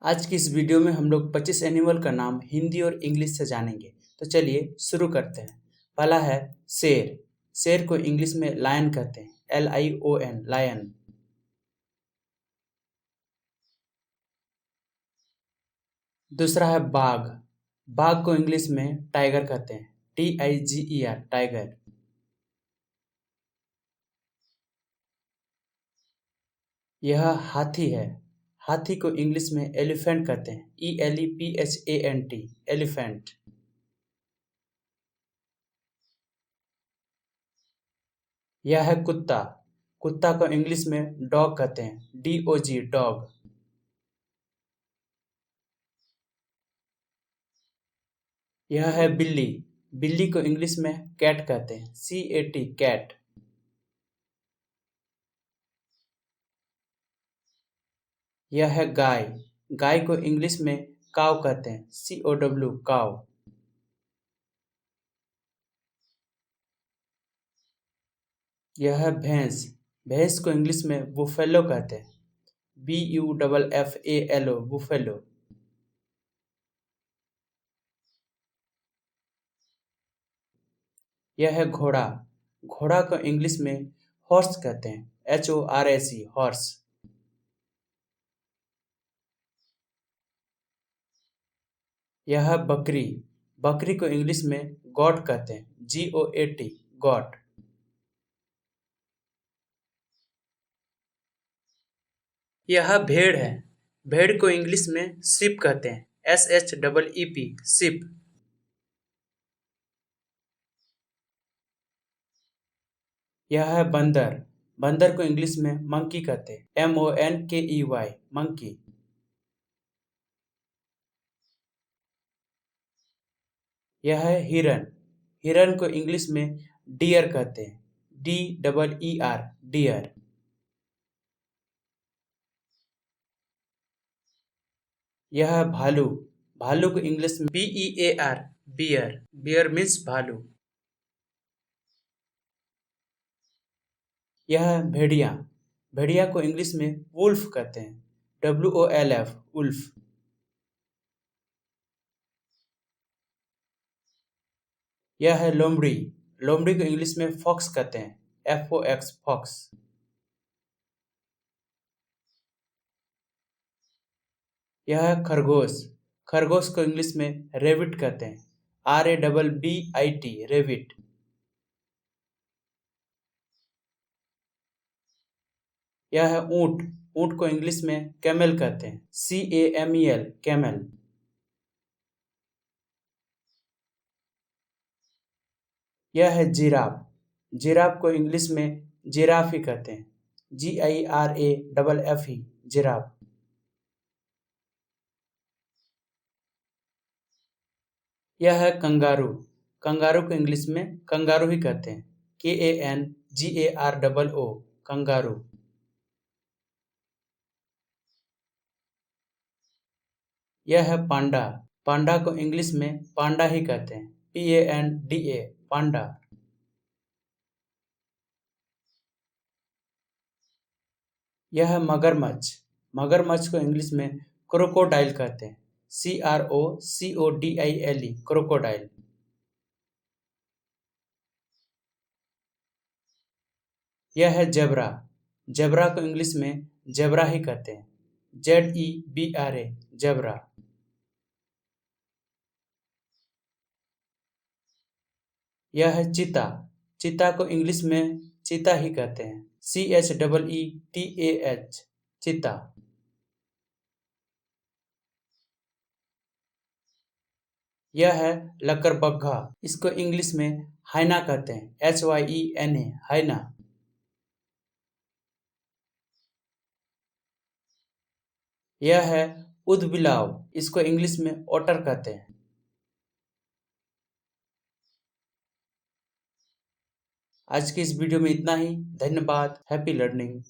आज की इस वीडियो में हम लोग 25 एनिमल का नाम हिंदी और इंग्लिश से जानेंगे। तो चलिए शुरू करते हैं। पहला है शेर। शेर को इंग्लिश में लायन कहते हैं, LION, लायन। दूसरा है बाघ। बाघ को इंग्लिश में टाइगर कहते हैं, TIGER, टाइगर। यह हाथी है। हाथी को इंग्लिश में एलिफेंट कहते हैं, ELEPHANT, एलिफेंट। यह है कुत्ता। कुत्ता को इंग्लिश में डॉग कहते हैं, DOG, डॉग। यह है बिल्ली। बिल्ली को इंग्लिश में कैट कहते हैं, CAT, कैट। यह है गाय। गाय को इंग्लिश में काव कहते हैं, COW, काव। यह है भैंस। भैंस को इंग्लिश में बुफेलो कहते हैं, BUFFALO, बुफेलो। यह है घोड़ा। घोड़ा को इंग्लिश में हॉर्स कहते हैं, HORSE, हॉर्स। यह है बकरी। बकरी को इंग्लिश में गॉट कहते हैं, GOAT, गॉट। यह भेड़ है। भेड़ को इंग्लिश में शिप कहते हैं, SHEEP, शिप। यह है बंदर। बंदर को इंग्लिश में मंकी कहते हैं, MONKEY, मंकी। यह है हिरन। हिरन को इंग्लिश में डियर कहते हैं, DEER, डियर। यह है भालू। भालू को इंग्लिश में BEAR, बियर। बियर मीन्स भालू। यह है भेड़िया। भेड़िया को इंग्लिश में वुल्फ कहते हैं, WOLF, वुल्फ। यह है लोमड़ी। लोमड़ी को इंग्लिश में फॉक्स कहते हैं, FOX, फॉक्स। यह है खरगोश। खरगोश को इंग्लिश में रेबिट कहते हैं, RABBIT, रेबिट। यह है ऊंट। ऊंट को इंग्लिश में कैमल कहते हैं, CAMEL, कैमल। यह है जिराफ। जिराफ को इंग्लिश में जिराफ ही कहते हैं, GIRAFFE, जिराफ। यह है कंगारू। कंगारू को इंग्लिश में कंगारू ही कहते हैं, KANGAROO, कंगारू। यह है पांडा। पांडा को इंग्लिश में पांडा ही कहते हैं, PANDA, पांडा। यह है मगरमच्छ। मगरमच्छ को इंग्लिश में क्रोकोडाइल कहते हैं, CROCODILE, क्रोकोडाइल। यह है जेब्रा। जेब्रा को इंग्लिश में जेब्रा ही कहते हैं, ZEBRA, जेब्रा। यह है चीता। चीता को इंग्लिश में चीता ही कहते हैं, CHEETAH, चीता। यह है लकड़बग्घा। इसको इंग्लिश में हाइना कहते हैं, HYENA, हाइना। यह है ऊदबिलाव। इसको इंग्लिश में ओटर कहते हैं। आज की इस वीडियो में इतना ही। धन्यवाद। Happy learning.